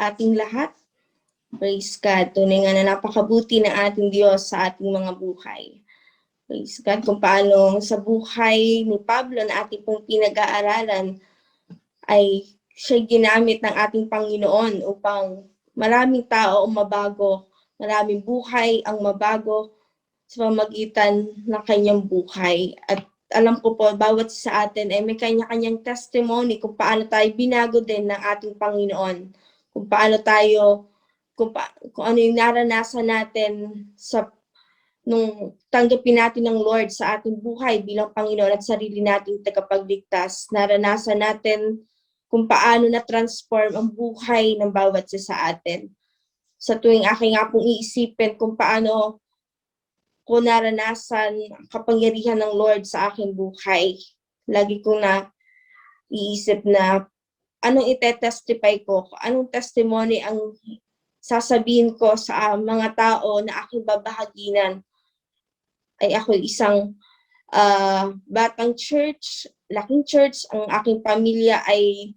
sa ating lahat. Praise God. Tunay nga na napakabuti ng ating Diyos sa ating mga buhay. Praise God. Kung paano sa buhay ni Pablo na ating pong pinag-aaralan ay siya ginamit ng ating Panginoon upang maraming tao ang mabago, maraming buhay ang mabago sa pamagitan ng kanyang buhay. At alam ko po, bawat sa atin ay may kanya-kanyang testimony kung paano tayo binago din ng ating Panginoon. Kung paano tayo, kung ano yung naranasan natin sa nung tanggapin natin ng Lord sa ating buhay bilang Panginoon at sarili nating tagapagligtas. Naranasan natin kung paano na-transform ang buhay ng bawat isa sa atin. Sa tuwing aking nga pong iisipin kung paano ko naranasan ang kapangyarihan ng Lord sa aking buhay. Lagi kong na iisip na anong itetestify ko, anong testimony ang sasabihin ko sa mga tao na aking babahaginan. Ay ako isang batang church, laking church, ang aking pamilya ay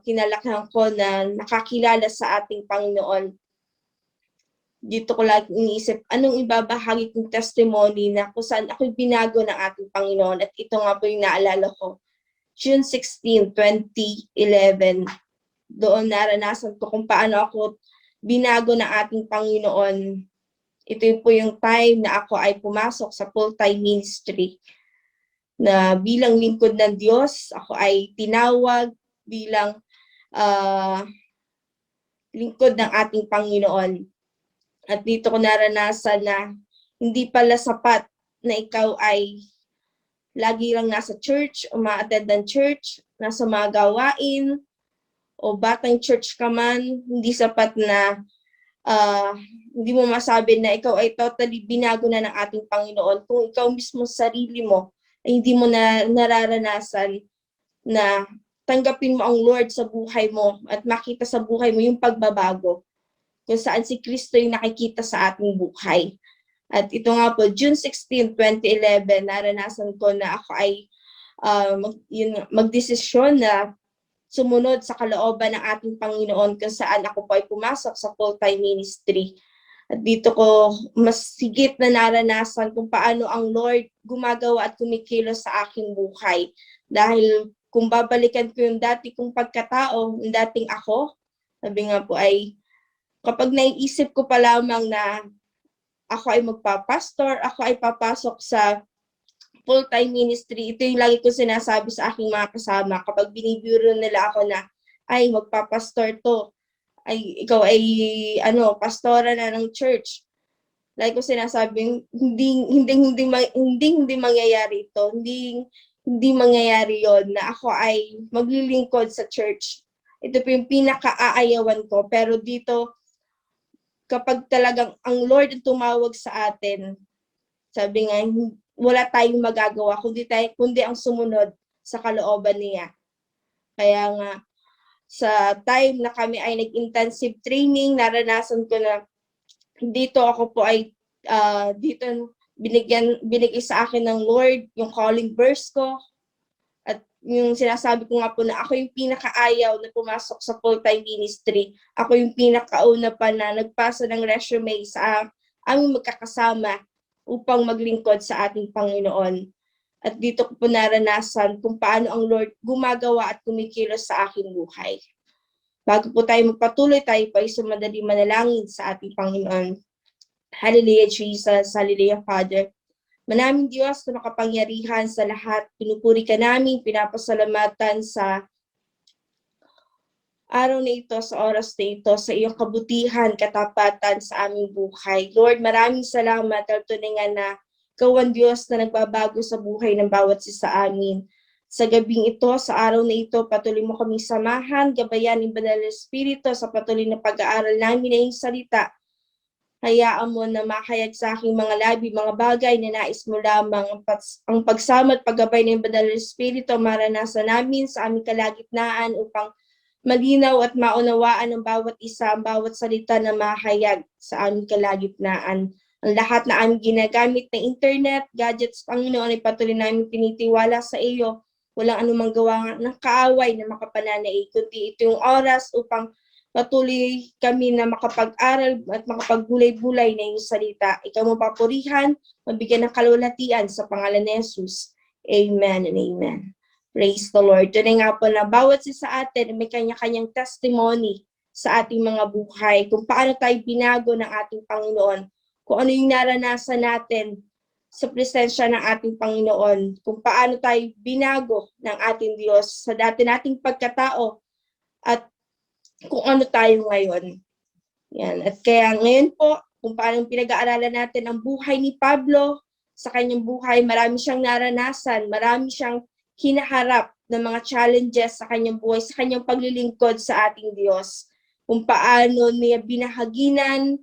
kinalakihan ko na nakakilala sa ating Panginoon. Dito ko lagi iniisip, anong ibabahagi kong testimony na kung saan ako'y binago ng ating Panginoon. At ito nga po yung naalala ko. June 16, 2011, doon naranasan ko kung paano ako binago ng ating Panginoon. Ito po yung time na ako ay pumasok sa full-time ministry. Na bilang lingkod ng Diyos, ako ay tinawag bilang lingkod ng ating Panginoon. At dito ko naranasan na hindi pala sapat na ikaw ay lagi lang nasa church, uma-attend ng church, nasa mga gawain, o batang church ka man, hindi sapat na hindi mo masabi na ikaw ay totally binago na ng ating Panginoon kung ikaw mismo sarili mo ay hindi mo na nararanasan na tanggapin mo ang Lord sa buhay mo at makita sa buhay mo yung pagbabago kung saan si Kristo yung nakikita sa ating buhay. At ito nga po, June 16, 2011, naranasan ko na ako ay magdesisyon na sumunod sa kalooban ng ating Panginoon kung saan ako po ay pumasok sa full-time ministry. At dito ko mas higit na naranasan kung paano ang Lord gumagawa at kumikilos sa aking buhay. Dahil kung babalikan ko yung dati kong pagkatao, yung dating ako, sabi nga po ay kapag naiisip ko pa lamang na ako ay magpapastor, ako ay papasok sa full-time ministry, ito yung lagi ko sinasabi sa aking mga kasama kapag binibiro nila ako na, ay magpapastor to, ay ikaw ay pastora na ng church. Lagi ko sinasabi, hindi mangyayari ito, hindi mangyayari yon na ako ay maglilingkod sa church. Ito po yung pinaka-aayawan ko, pero dito kapag talagang ang Lord ang tumawag sa atin, sabi nga, wala tayong magagawa kundi ang sumunod sa kalooban niya. Kaya nga, sa time na kami ay nag-intensive training, naranasan ko na dito ako po ay, dito binigay sa akin ng Lord yung calling verse ko. At yung sinasabi ko nga po na ako yung pinakaayaw na pumasok sa full-time ministry. Ako yung pinakauna pa na nagpasa ng resume sa aming magkakasama upang maglingkod sa ating Panginoon. At dito ko po naranasan kung paano ang Lord gumagawa at kumikilos sa aking buhay. Bago po tayo magpatuloy, tayo po ay sumadali manalangin sa ating Panginoon. Hallelujah, Jesus. Hallelujah, Father. Manaming Diyos na makapangyarihan sa lahat, pinupuri ka namin, pinapasalamatan sa araw na ito, sa oras na ito, sa iyong kabutihan, katapatan sa aming buhay. Lord, maraming salamat at tuningan na kawan Diyos na nagbabago sa buhay ng bawat isa sa amin. Sa gabing ito, sa araw na ito, patuloy mo kaming samahan, gabayan ng Banal na Espiritu sa patuloy na pag-aaral namin na iyong salita. Hayaan mo na makayag sa aking mga labi, mga bagay na nais mo lamang ang pagsama at paggabay ng Banal na Espiritu maranasan namin sa aming kalagitnaan upang malinaw at maunawaan ng bawat isa, ang bawat salita na mahayag sa aming kalagitnaan. Ang lahat na aming ginagamit na internet, gadgets, Panginoon, ay patuloy namin pinitiwala sa iyo. Walang anumang gawa ng kaaway na makapananaig, kundi ito yung oras upang patuloy kami na makapag-aral at makapagbulay-bulay na iyong salita. Ikaw mo papurihan, mabigyan ng kalulatian sa pangalan ni Jesus. Amen and amen. Praise the Lord. Tunay nga po na bawat isa sa atin may kanya-kanyang testimony sa ating mga buhay, kung paano tayo binago ng ating Panginoon, kung ano yung naranasan natin sa presensya ng ating Panginoon, kung paano tayo binago ng ating Diyos sa dati nating pagkatao at kung ano tayo ngayon. Yan. At kaya ngayon po, kung paano pinag-aaralan natin ang buhay ni Pablo, sa kanyang buhay, marami siyang naranasan, marami siyang hinaharap ng mga challenges sa kanyang buhay, sa kanyang paglilingkod sa ating Diyos. Kung paano niya binahaginan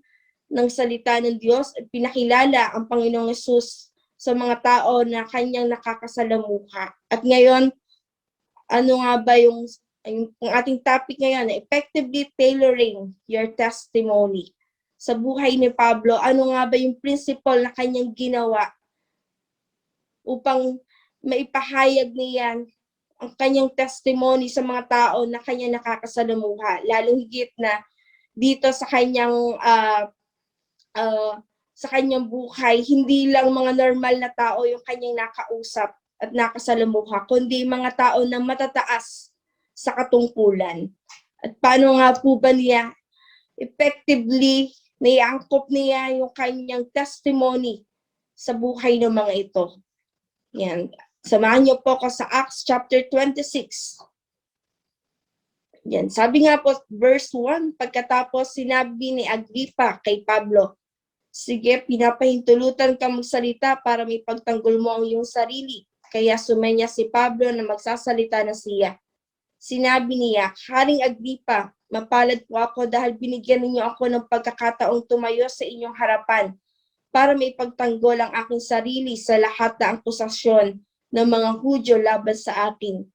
ng salita ng Diyos at pinakilala ang Panginoong Hesus sa mga tao na kanyang nakakasalamuha. At ngayon, ano nga ba yung ating topic ngayon, effectively tailoring your testimony. Sa buhay ni Pablo, ano nga ba yung principle na kanyang ginawa upang maipahayag niyan ang kanyang testimony sa mga tao na kanyang nakakasalamuha, lalo higit na dito sa kanyang buhay, hindi lang mga normal na tao yung kanyang nakausap at nakasalamuha, kundi mga tao na matataas sa katungkulan. At paano nga po ba niya effectively naiangkop niya yung kanyang testimony sa buhay ng mga ito. Yan. Samahan niyo po ako sa Acts chapter 26. Yan. Sabi nga po, verse 1, pagkatapos sinabi ni Agripa kay Pablo, sige, pinapahintulutan ka magsalita para may pagtanggol mo ang iyong sarili. Kaya sumenya si Pablo na magsasalita na siya. Sinabi niya, Haring Agripa, mapalad po ako dahil binigyan ninyo ako ng pagkakataong tumayo sa inyong harapan para may pagtanggol ang aking sarili sa lahat na akusasyon ng mga Hudyo laban sa akin.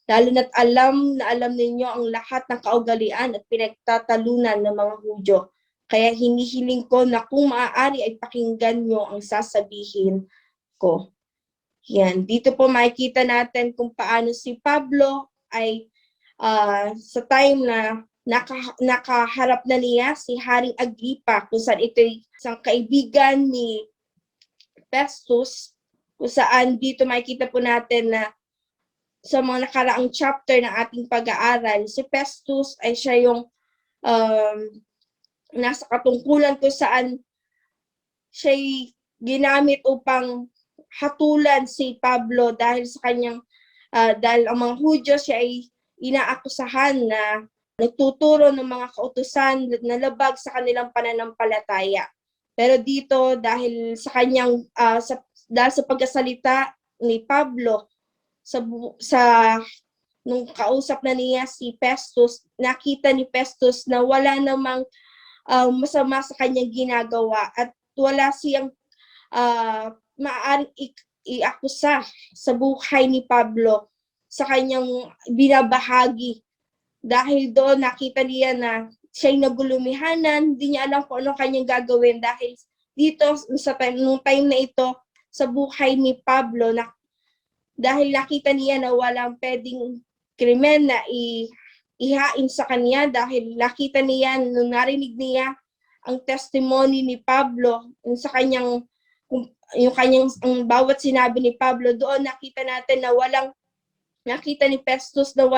Lalo na't alam na alam ninyo ang lahat ng kaugalian at pinagtatalunan ng mga Hudyo. Kaya hinihiling ko na kung maaari ay pakinggan nyo ang sasabihin ko. Yan. Dito po makikita natin kung paano si Pablo ay sa time na nakaharap na niya si Haring Agripa, kung saan ito'y isang kaibigan ni Festus, kung saan dito makikita po natin na sa mga nakaraang chapter ng ating pag-aaral, si Festus ay siya yung nasa katungkulan kung saan siya'y ginamit upang hatulan si Pablo dahil sa kanyang dahil ang mga Hudyo siya ay inaakusahan na nagtuturo ng mga kautusan na labag sa kanilang pananampalataya. Pero dito dahil sa kanyang dahil sa pagkasalita ni Pablo nung kausap na niya si Festus, nakita ni Festus na wala namang masama sa kanyang ginagawa at wala siyang maaaring iakusa sa buhay ni Pablo sa kanyang binabahagi. Dahil doon nakita niya na siya'y nagulumihanan, hindi niya alam kung ano kanyang gagawin dahil dito nung time na ito sa buhay ni Pablo dahil nakita niya na walang pwedeng krimen na ihain sa kanya dahil nakita niya nung narinig niya ang testimony ni Pablo sa kanyang ang bawat sinabi ni Pablo, doon nakita natin na nakita ni Festus na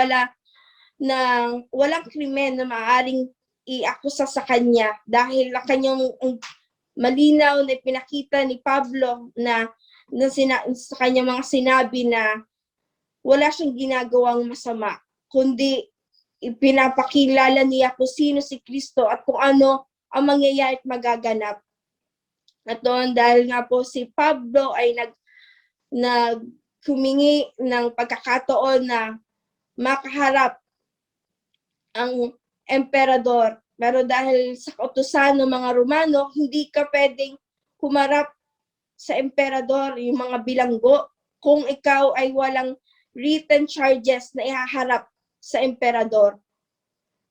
walang krimen na maaaring iakusa sa kanya dahil ang kanyang malinaw na pinakita ni Pablo na sa kanyang mga sinabi na wala siyang ginagawang masama, kundi ipinapakilala niya kung sino si Kristo at kung ano ang mangyayari at magaganap. At doon dahil nga po si Pablo ay humingi ng pagkakataon na makaharap ang emperador. Pero dahil sa kautusan ng mga Romano, hindi ka pwedeng humarap sa emperador, yung mga bilanggo, kung ikaw ay walang written charges na ihaharap sa emperador.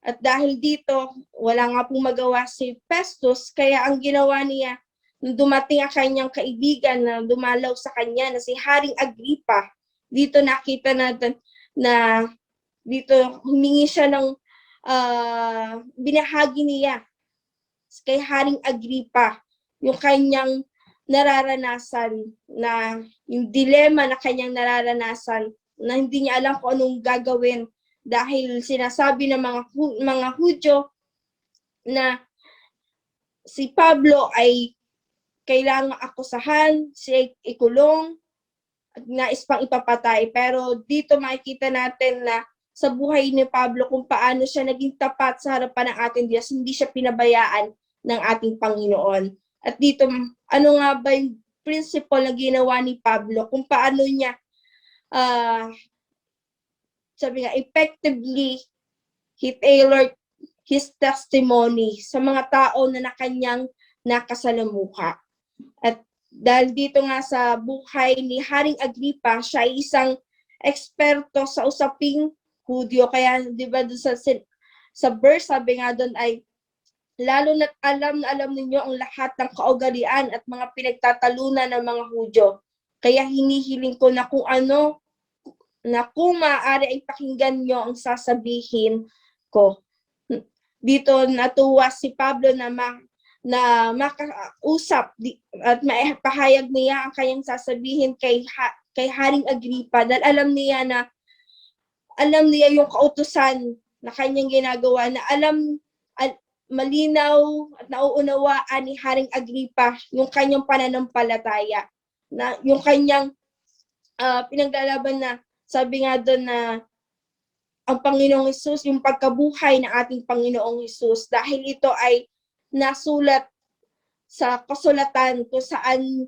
At dahil dito, wala nga pong magawa si Festus, kaya ang ginawa niya, nung dumating ang kanyang kaibigan na dumalaw sa kanya na si Haring Agripa, dito nakita natin na dito humingi siya ng binahagi niya kay Haring Agripa yung kanyang nararanasan, na yung dilema na kanyang nararanasan, na hindi niya alam kung anong gagawin dahil sinasabi ng mga Hudyo na si Pablo ay kailangang akusahan, siya ikulong, at nais pang ipapatay. Pero dito makikita natin na sa buhay ni Pablo kung paano siya naging tapat sa harapan ng ating Diyos, hindi siya pinabayaan ng ating Panginoon. At dito, ano nga ba yung principle na ginawa ni Pablo, kung paano niya sabi nga, effectively he tailored his testimony sa mga tao na kanyang nakasalamuha. At dahil dito nga sa buhay ni Haring Agripa, siya ay isang eksperto sa usaping Hudyo. Kaya, di ba, sa verse, sabi nga doon ay, lalo na't alam na alam ninyo ang lahat ng kaugalian at mga pinagtatalunan ng mga Hudyo. Kaya hinihiling ko na kung ano, na kung maaari ay pakinggan nyo ang sasabihin ko. Dito natuwa si Pablo na makausap at maipahayag niya ang kanyang sasabihin kay Haring Agripa, dahil alam niya yung kautusan na kanyang ginagawa, na malinaw at nauunawaan ni Haring Agripa yung kanyang pananampalataya, na yung kanyang pinaglalaban, na sabi nga doon na ang Panginoong Hesus, yung pagkabuhay ng ating Panginoong Hesus, dahil ito ay nasulat sa kasulatan kung saan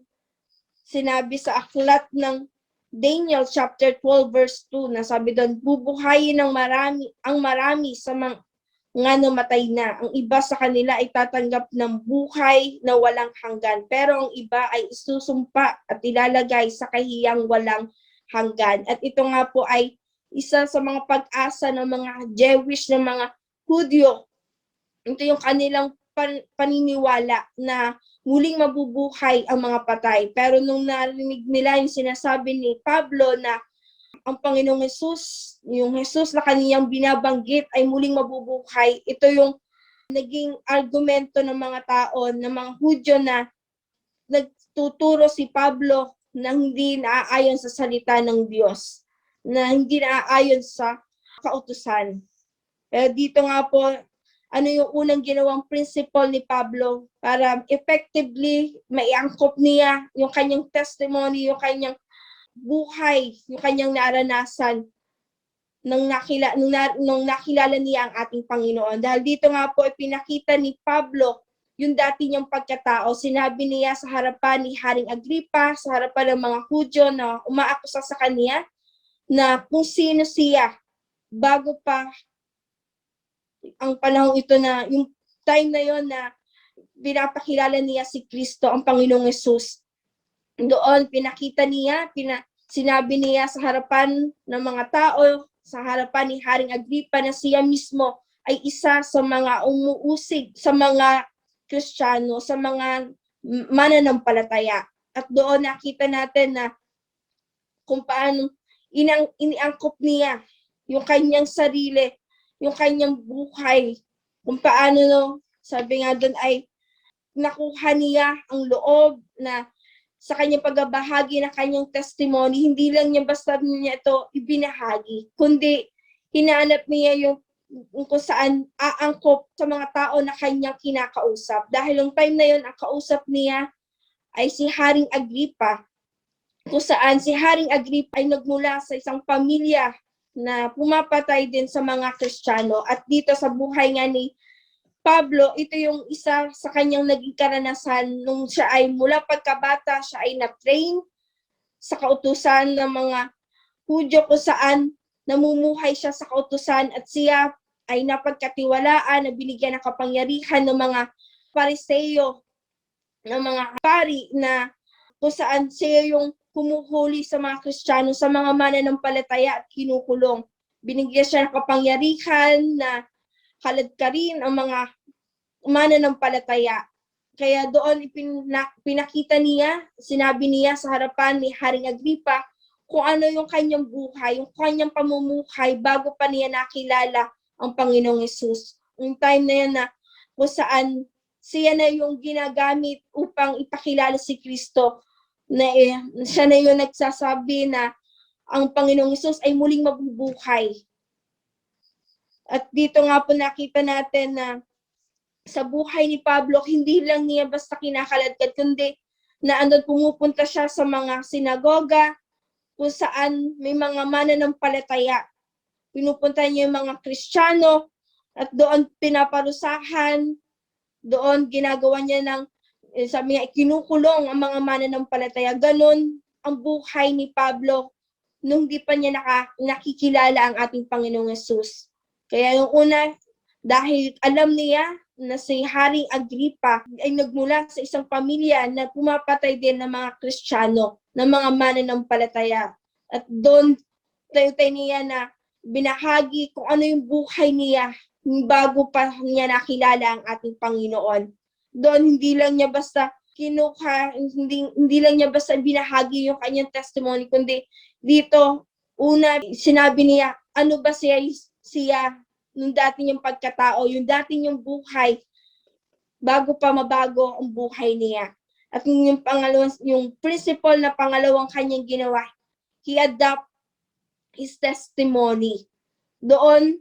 sinabi sa aklat ng Daniel chapter 12 verse 2, na sabi doon, bubuhayin ang marami sa mga namatay na. Ang iba sa kanila ay tatanggap ng buhay na walang hanggan, pero ang iba ay isusumpa at ilalagay sa kahiyang walang hanggan. At ito nga po ay isa sa mga pag-asa ng mga Jewish, ng mga Hudyo. Ito yung kanilang paniniwala na muling mabubuhay ang mga patay. Pero nung narinig nila yung sinasabi ni Pablo na ang Panginoong Hesus, yung Hesus na kaniyang binabanggit ay muling mabubuhay, ito yung naging argumento ng mga tao, ng mga Hudyo, na nagtuturo si Pablo na hindi naaayon sa salita ng Diyos, na hindi naaayon sa kautusan. Pero dito nga po, ano yung unang ginawang principle ni Pablo para effectively maiangkop niya yung kanyang testimony, yung kanyang buhay, yung kanyang naranasan nung nakilala niya ang ating Panginoon. Dahil dito nga po, ipinakita ni Pablo yung dati niyang pagkatao. Sinabi niya sa harapan ni Haring Agripa, sa harapan ng mga Hudyo na umaakusa sa kanya, na kung sino siya bago pa ang panahon ito, na yung time na yon na pinapakilala niya si Kristo, ang Panginoong Hesus. Doon pinakita niya, sinabi niya sa harapan ng mga tao, sa harapan ni Haring Agripa, na siya mismo ay isa sa mga umuusig sa mga Kristiyano, sa mga mananampalataya. At doon nakita natin na kung paano iniangkop niya yung kanyang sarili, yung kanyang buhay, kung paano, sabi nga doon ay nakuha niya ang loob na sa kanyang pagbabahagi ng kanyang testimony, hindi lang niya basta niya ito ibinahagi, kundi hinanap niya yung kung saan aangkop sa mga tao na kanyang kinakausap. Dahil yung time na yon, ang kausap niya ay si Haring Agripa, kung saan si Haring Agripa ay nagmula sa isang pamilya na pumapatay din sa mga Kristiyano. At dito sa buhay nga ni Pablo, ito yung isa sa kanyang naging karanasan nung siya ay mula pagkabata, siya ay na-train sa kautusan ng mga Hudyo, kung saan namumuhay siya sa kautusan at siya ay napagkatiwalaan, na binigyan ng kapangyarihan ng mga Pariseo, ng mga pari, na kung saan siya yung humuhuli sa mga Kristiyano, sa mga mananampalataya at kinukulong. Binigyan siya ng kapangyarihan na kaladkarin ang mga mananampalataya. Kaya doon pinakita niya, sinabi niya sa harapan ni Haring Agripa kung ano yung kanyang buhay, yung kanyang pamumuhay bago pa niya nakilala ang Panginoong Hesus. Yung time na yan na kung saan siya na yung ginagamit upang ipakilala si Kristo, na siya na yung nagsasabi na ang Panginoong Hesus ay muling mabubuhay. At dito nga po nakita natin na sa buhay ni Pablo, hindi lang niya basta kinakaladkad, kundi na andun pumupunta siya sa mga sinagoga kung saan may mga mananampalataya. Pinupunta niya yung mga Kristiyano at doon pinaparusahan, doon ginagawa niya ng, sabi nga, kinukulong ang mga mananampalataya. Ganon ang buhay ni Pablo nung di pa niya nakikilala ang ating Panginoong Hesus. Kaya yung una, dahil alam niya na si Haring Agripa ay nagmula sa isang pamilya na pumapatay din ng mga Kristiyano, ng mga mananampalataya. At doon tayo niya na binahagi kung ano yung buhay niya bago pa niya nakilala ang ating Panginoon. Doon hindi lang niya basta kinuha, hindi lang niya basta binahagi yung kanyang testimony, kundi dito una sinabi niya ano ba siya nung dati niyang pagkatao, yung dati niyang buhay, bago pa mabago ang buhay niya. At yung pangalawang, yung principle na pangalawang kanyang ginawa, he adapt his testimony. Doon,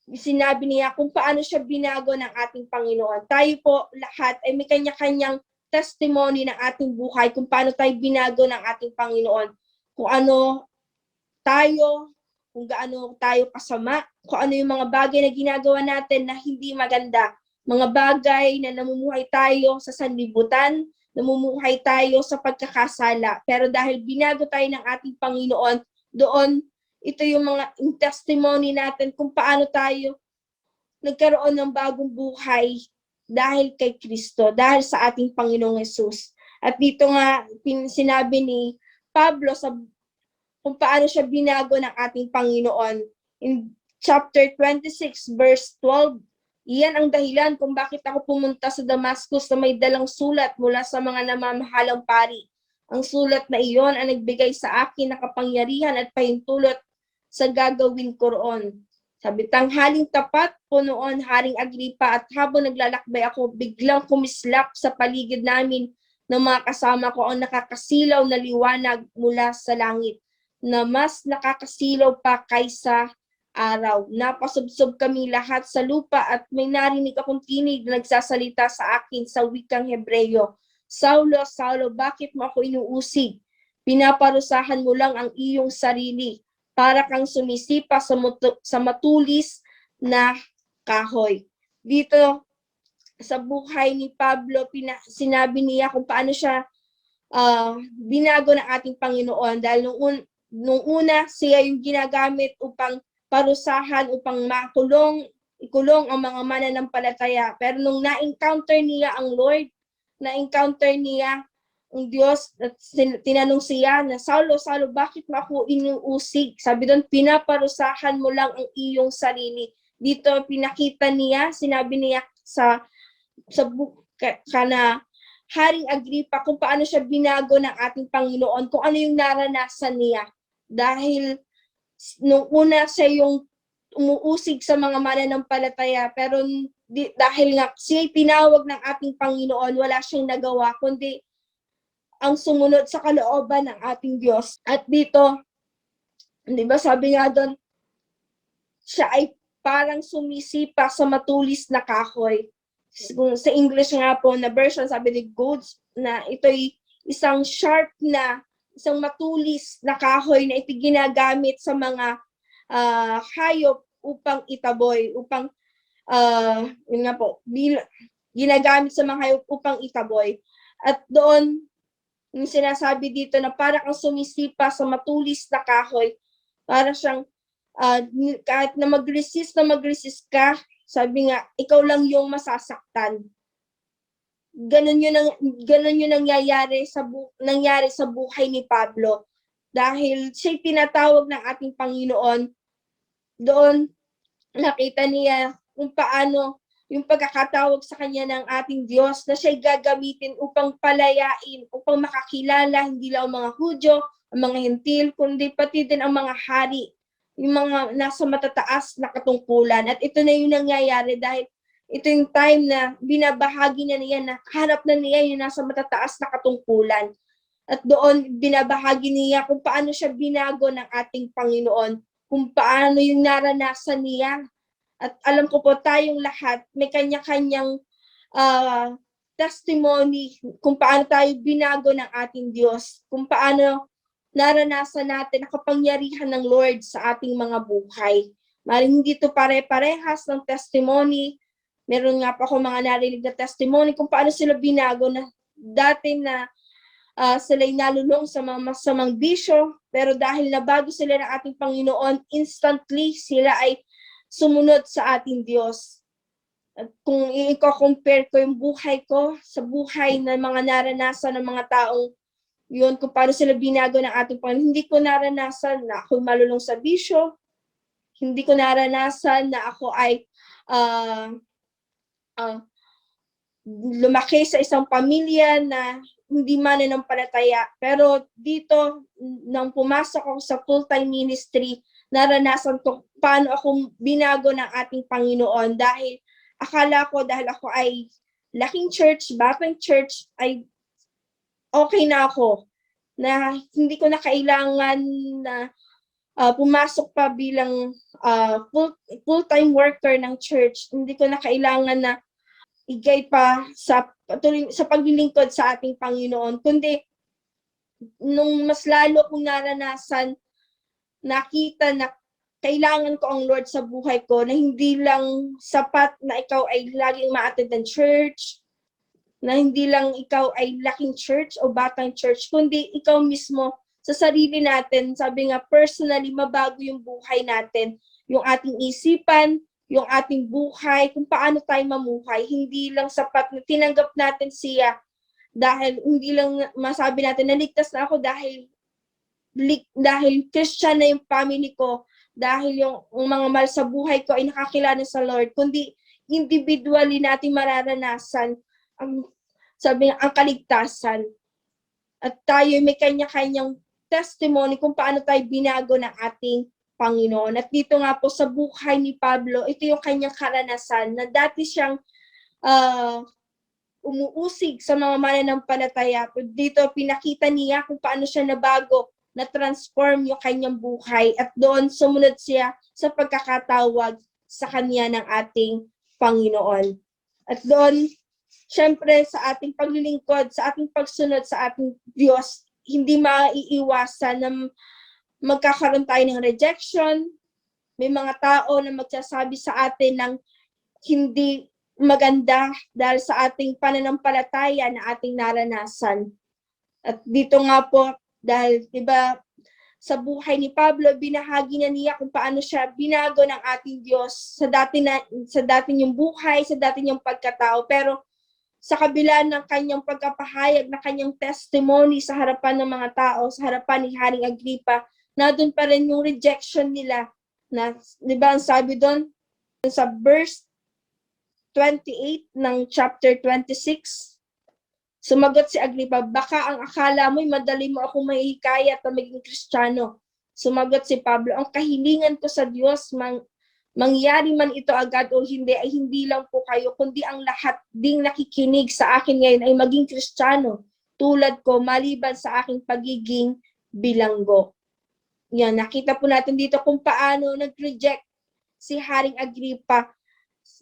sinabi niya kung paano siya binago ng ating Panginoon. Tayo po lahat ay may kanya-kanyang testimony ng ating buhay, kung paano tayo binago ng ating Panginoon. Kung ano tayo, kung gaano tayo kasama, kung ano yung mga bagay na ginagawa natin na hindi maganda, mga bagay na namumuhay tayo sa sanlibutan, namumuhay tayo sa pagkakasala. Pero dahil binago tayo ng ating Panginoon, doon, ito yung mga testimony natin kung paano tayo nagkaroon ng bagong buhay dahil kay Kristo, dahil sa ating Panginoong Hesus. At dito nga, sinabi ni Pablo sa kung paano siya binago ng ating Panginoon. In chapter 26, verse 12, iyan ang dahilan kung bakit ako pumunta sa Damascus na may dalang sulat mula sa mga namamahalang pari. Ang sulat na iyon ang nagbigay sa akin ng kapangyarihan at pahintulot sa gagawin ko roon. Sabi, tanghaling tapat po noon, Haring Agripa, at habang naglalakbay ako, biglang kumislap sa paligid namin ng mga kasama ko ang nakakasilaw na liwanag mula sa langit, na mas nakakasilaw pa kaysa araw. Napasubsob kami lahat sa lupa at may narinig akong tinig na nagsasalita sa akin sa wikang Hebreyo. Saulo, Saulo, bakit mo ako inuusig? Pinaparusahan mo lang ang iyong sarili para kang sumisipa sa matulis na kahoy. Dito sa buhay ni Pablo, sinabi niya kung paano siya binago ng ating Panginoon dahil nung una, siya yung ginagamit upang parusahan, upang ikulong ang mga mananampalataya. Pero nung na-encounter niya ang Lord, na-encounter niya ang Diyos, at tinanong siya na, Saulo, Saulo, bakit mo ako inuusig? Sabi doon, pinaparusahan mo lang ang iyong sarili. Dito pinakita niya, sinabi niya kana Haring Agripa kung paano siya binago ng ating Panginoon, kung ano yung naranasan niya. Dahil nung una siya yung umuusig sa mga mananampalataya, pero dahil nga siya tinawag ng ating Panginoon, wala siyang nagawa, kundi ang sumunod sa kalooban ng ating Diyos. At dito, di ba sabi nga doon, siya ay parang sumisipa sa matulis na kahoy. Sa English nga po na version, sabi ni Goods, na ito'y isang sharp na, isang matulis na kahoy na ito ginagamit sa mga hayop upang itaboy, upang yun nga po, ginagamit sa mga hayop upang itaboy. At doon, yung sinasabi dito na para kang sumisipa sa matulis na kahoy, para siyang kahit na mag-resist ka, sabi nga, ikaw lang yung masasaktan. Ganun yun nangyari sa buhay ni Pablo. Dahil siya'y tinatawag ng ating Panginoon, doon nakita niya kung paano yung pagkakatawag sa kanya ng ating Diyos na siya'y gagamitin upang palayain, upang makakilala hindi lang ang mga Hudyo, ang mga Hentil, kundi pati din ang mga hari yung mga nasa matataas na katungkulan. At ito na yung nangyayari dahil ito yung time na binabahagi na niya, na harap na niya yung nasa matataas na katungkulan. At doon binabahagi niya kung paano siya binago ng ating Panginoon, kung paano yung naranasan niya. At alam ko po tayong lahat may kanya-kanyang testimony kung paano tayo binago ng ating Diyos, kung paano naranasan natin ang kapangyarihan ng Lord sa ating mga buhay. Maring hindi ito pare-parehas ng testimony. Meron nga pa ako mga narinig na testimony kung paano sila binago na dati na sila'y nalulong sa mga masamang bisyo, pero dahil nabago sila ng ating Panginoon, instantly sila ay sumunod sa ating Diyos. At kung i-compare ko yung buhay ko sa buhay ng mga naranasan ng mga taong yun, kung paano sila binago ng ating Panginoon, hindi ko naranasan na ako malulong sa bisyo, hindi ko naranasan na ako ay lumaki sa isang pamilya na hindi mananampalataya. Pero dito, nang pumasok ako sa full-time ministry, naranasan ko paano ako binago ng ating Panginoon dahil akala ko dahil ako ay laking church, batang church, ay okay na ako, na hindi ko na kailangan na pumasok pa bilang full-time worker ng church. Hindi ko na kailangan na igay pa sa patuloy sa paglilingkod sa ating Panginoon, kundi nung mas lalo kong naranasan, nakita na kailangan ko ang Lord sa buhay ko, na hindi lang sapat na ikaw ay laging ma-attend ng church, na hindi lang ikaw ay laking church o batang church, kundi ikaw mismo sa sarili natin, sabi nga personally, mabago yung buhay natin, yung ating isipan, yung ating buhay, kung paano tayo mamuhay. Hindi lang sapat na tinanggap natin siya dahil hindi lang masabi natin naligtas na ako dahil Christian na yung family ko, dahil yung mga mahal sa buhay ko ay nakakilala sa Lord, kundi individually natin mararanasan ang kaligtasan. At tayo may kanya-kanyang testimony kung paano tayo binago ng ating Panginoon. At dito nga po sa buhay ni Pablo, ito yung kanyang karanasan na dati siyang umuusig sa mga mananampalataya. Dito pinakita niya kung paano siya nabago, na-transform yung kanyang buhay, at doon sumunod siya sa pagkakatawag sa kanya ng ating Panginoon. At doon, syempre sa ating paglilingkod, sa ating pagsunod sa ating Diyos, hindi maiiwasan na magkakaroon tayo ng rejection. May mga tao na magsasabi sa atin ng hindi maganda dahil sa ating pananampalataya na ating naranasan. At dito nga po, dahil diba, sa buhay ni Pablo, binahagi niya kung paano siya binago ng ating Diyos sa dati niyang buhay, sa dati niyang pagkatao. Pero sa kabila ng kanyang pagkapahayag, na kanyang testimony sa harapan ng mga tao, sa harapan ni Haring Agripa, na doon pa rin yung rejection nila. Na, di ba, ang sabi doon, sa verse 28 ng chapter 26, sumagot si Agripa, baka ang akala mo'y madali mo akong mahihikayat na maging Kristiyano. Sumagot si Pablo, ang kahilingan ko sa Diyos, mangyari man ito agad o hindi, ay hindi lang po kayo, kundi ang lahat ding nakikinig sa akin ngayon ay maging Kristiyano, tulad ko, maliban sa aking pagiging bilanggo. Yan, nakita po natin dito kung paano nag-reject si Haring Agripa,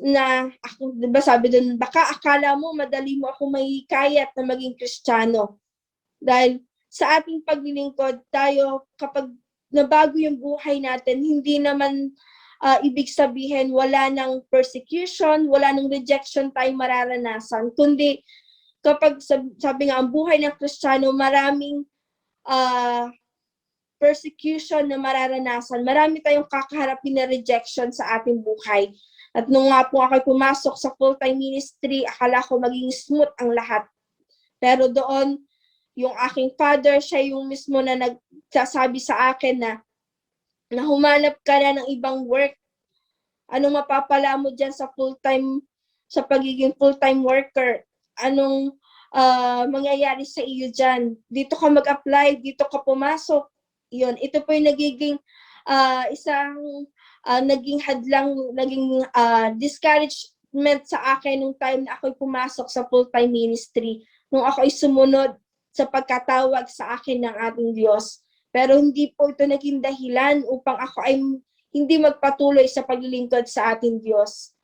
na ako, diba sabi doon, baka akala mo madali mo ako mahihikayat na maging Kristiyano. Dahil sa ating paglilingkod, tayo kapag nabago yung buhay natin, hindi naman ibig sabihin wala ng persecution, wala ng rejection tayong mararanasan, kundi kapag sabi nga ang buhay ng Kristiyano, maraming persecution na mararanasan, marami tayong kakaharapin na rejection sa ating buhay. At nung nga po ako pumasok sa full-time ministry, akala ko maging smooth ang lahat. Pero doon, yung aking father, siya yung mismo na nagsasabi sa akin na humanap ka na ng ibang work. Anong mapapala mo dyan sa pagiging full-time worker? Anong mangyayari sa iyo dyan? Dito ka mag-apply, dito ka pumasok. Yun, ito po yung nagiging isang naging hadlang, naging discouragement sa akin nung time na ako'y pumasok sa full-time ministry, nung ako'y sumunod sa pagkatawag sa akin ng ating Diyos. Pero hindi po ito naging dahilan upang ako ay hindi magpatuloy sa paglilingkod sa ating Diyos.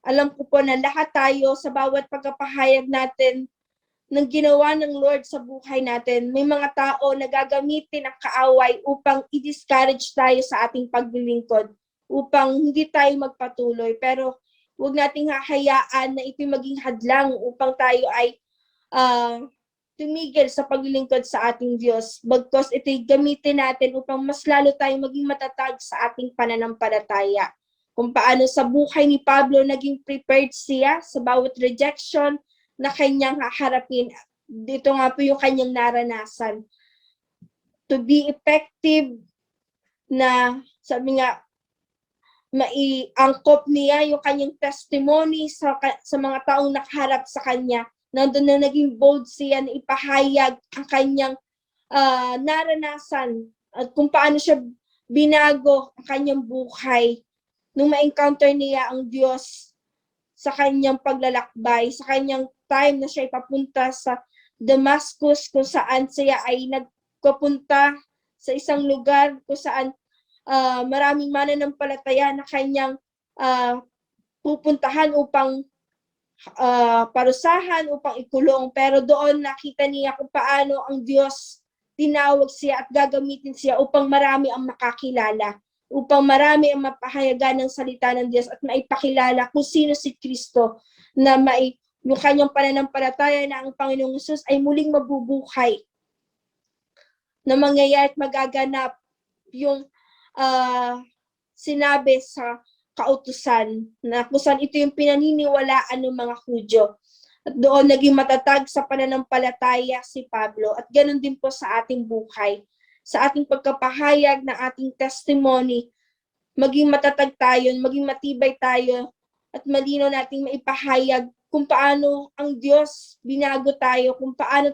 Alam ko po na lahat tayo sa bawat pagkapahayag natin ng ginawa ng Lord sa buhay natin, may mga tao na gagamitin ang kaaway upang i-discourage tayo sa ating paglilingkod, upang hindi tayo magpatuloy. Pero huwag nating hahayaan na ito'y maging hadlang upang tayo ay tumigil sa paglilingkod sa ating Diyos. Bagkus ito'y gamitin natin upang mas lalo tayong maging matatag sa ating pananampalataya. Kung paano sa buhay ni Pablo naging prepared siya sa bawat rejection na kanyang haharapin. Dito nga po yung kanyang naranasan. To be effective na, sabi nga, maiangkop niya yung kanyang testimony sa mga taong nakaharap sa kanya. Nandun na naging bold siya na ipahayag ang kanyang naranasan at kung paano siya binago ang kanyang buhay nung ma-encounter niya ang Diyos sa kanyang paglalakbay, sa kanyang time na siya ipapunta sa Damascus, kung saan siya ay nagpupunta sa isang lugar kung saan maraming mananampalataya na kanyang pupuntahan upang parusahan, upang ikulong. Pero doon nakita niya kung paano ang Diyos tinawag siya at gagamitin siya upang marami ang makakilala, upang marami ang mapahayagan ng salita ng Diyos at maipakilala kung sino si Kristo, na yung kanyang pananampalataya na ang Panginoong Hesus ay muling mabubuhay, na mangyayari at magaganap yung sinabi sa kautusan, na kung saan ito yung pinaniniwalaan ng mga Hudyo. At doon naging matatag sa pananampalataya si Pablo. At ganoon din po sa ating buhay. Sa ating pagkapahayag ng ating testimony, maging matatag tayo, maging matibay tayo, at malino nating maipahayag kung paano ang Diyos binago tayo, kung paano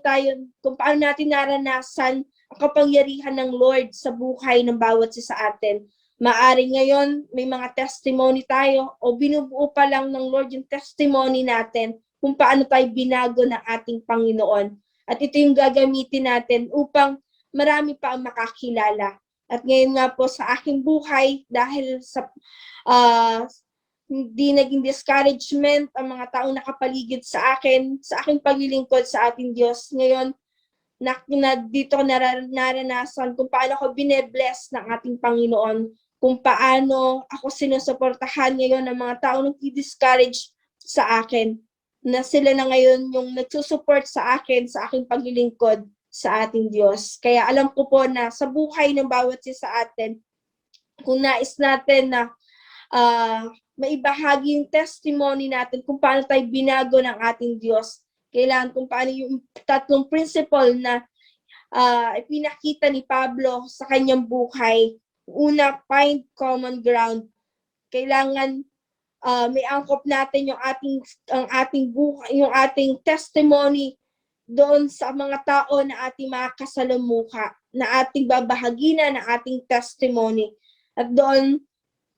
natin naranasan ang kapangyarihan ng Lord sa buhay ng bawat isa sa atin. Maaring ngayon may mga testimony tayo o binubuo pa lang ng Lord yung testimony natin kung paano tayo binago ng ating Panginoon. At ito yung gagamitin natin upang marami pa ang makakilala. At ngayon nga po sa aking buhay, dahil sa hindi naging discouragement ang mga taong nakapaligid sa akin, sa aking paglilingkod sa ating Diyos, ngayon dito ko naranasan kung paano ako binebless ng ating Panginoon, kung paano ako sinusuportahan ngayon ng mga taong nag-discourage sa akin, na sila na ngayon yung nagsusupport sa akin sa aking paglilingkod sa ating Diyos. Kaya alam ko po na sa buhay ng bawat isa sa atin, kung nais natin na maibahagi yung testimony natin kung paano tayo binago ng ating Diyos, kailangan kung paano yung tatlong principle na ipinakita ni Pablo sa kanyang buhay. Una, find common ground. Kailangan may angkop natin yung ating buhay, yung ating testimony doon sa mga tao na ating makakasalamuha, na ating babahaginan ng ating testimony. At doon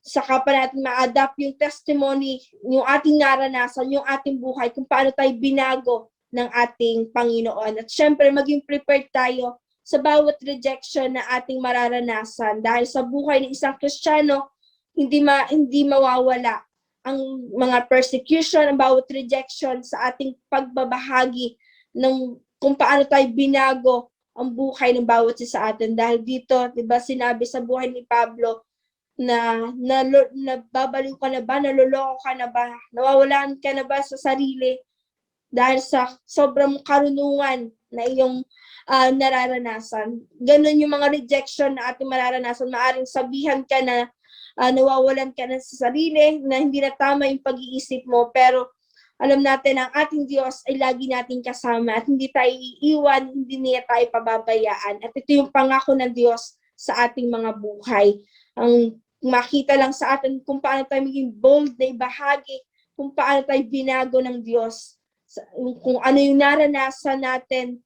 saka pa natin ma-adapt yung testimony, yung ating naranasan, yung ating buhay, kung paano tayo binago ng ating Panginoon. At syempre, maging prepared tayo sa bawat rejection na ating mararanasan. Dahil sa buhay ng isang Kristiyano, hindi mawawala ang mga persecution, ang bawat rejection sa ating pagbabahagi ng kung paano tayo binago ang buhay ng bawat isa sa atin. Dahil dito, 'di ba, sinabi sa buhay ni Pablo na nababaliw ka na ba, naloloko ka na ba, nawawalan ka na ba sa sarili dahil sa sobrang karunungan na iyong nararanasan. Ganon yung mga rejection na ating mararanasan. Maaring sabihan ka na nawawalan ka na sa sarili, na hindi na tama yung pag-iisip mo, pero alam natin ang ating Diyos ay lagi nating kasama at hindi tayo iiwan, hindi niya tayo pababayaan. At ito yung pangako ng Diyos sa ating mga buhay. Ang makita lang sa atin kung paano tayo maging bold na ibahagi, kung paano tayo binago ng Diyos, kung ano yung naranasan natin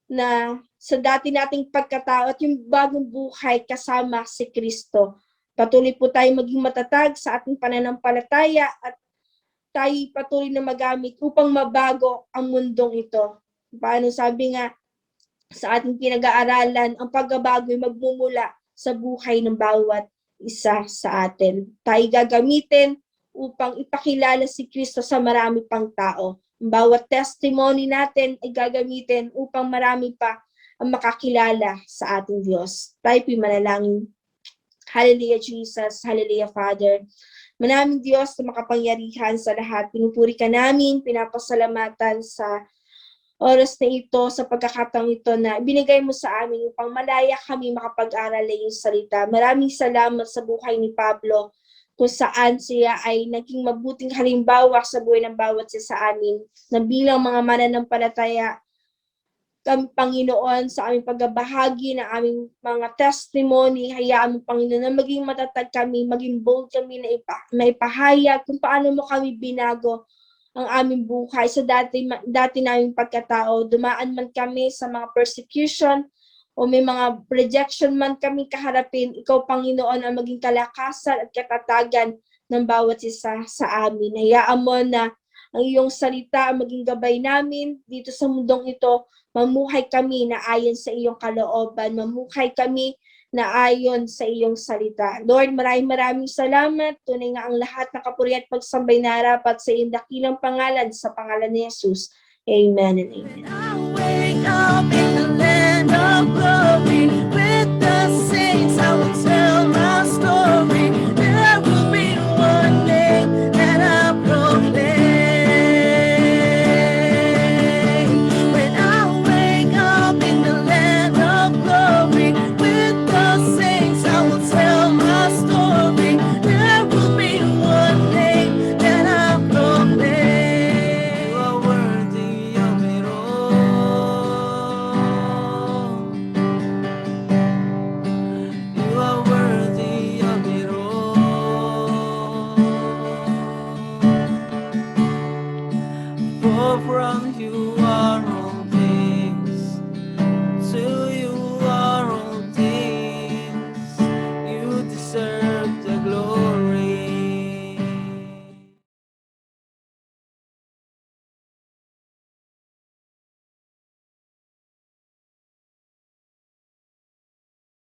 na sa dati nating pagkatao at yung bagong buhay kasama si Kristo. Patuloy po tayo maging matatag sa ating pananampalataya at tayo patuloy na magamit upang mabago ang mundong ito. Paano sabi nga sa ating pinag-aaralan, ang pagbabago ay magmumula sa buhay ng bawat isa sa atin. Tayo gagamitin upang ipakilala si Kristo sa marami pang tao. Ang bawat testimony natin ay gagamitin upang marami pa ang makakilala sa ating Diyos. Tayo po'y manalangin. Hallelujah, Jesus. Hallelujah, Father. Manaming Diyos na makapangyarihan sa lahat. Pinupuri ka namin, pinapasalamatan sa oras na ito, sa pagkakataong ito na binigay mo sa amin upang malaya kami makapag-aral ng iyong salita. Maraming salamat sa buhay ni Pablo kung saan siya ay naging mabuting halimbawa sa buhay ng bawat isa sa amin na bilang mga mananampalataya kami, Panginoon, sa aming pagbabahagi ng aming mga testimony. Hayaan mo, Panginoon, na maging matatag kami, maging bold kami na ipahayag kung paano mo kami binago ang aming buhay sa dati naming pagkatao. Dumaan man kami sa mga persecution o may mga rejection man kami kaharapin, ikaw, Panginoon, ang maging kalakasan at katatagan ng bawat isa sa amin. Hayaan mo na ang iyong salita ang maging gabay namin dito sa mundong ito. Mamuhay kami na ayon sa iyong kalooban. Mamuhay kami na ayon sa iyong salita. Lord, maraming salamat. Tunay nga ang lahat ng kapurihan at pagsambay na harapat sa iyong dakilang pangalan, sa pangalan ni Jesus. Amen and amen. I wake up in the land of glory with the saints. I will tell my story. There will be one name that I proclaim. From you are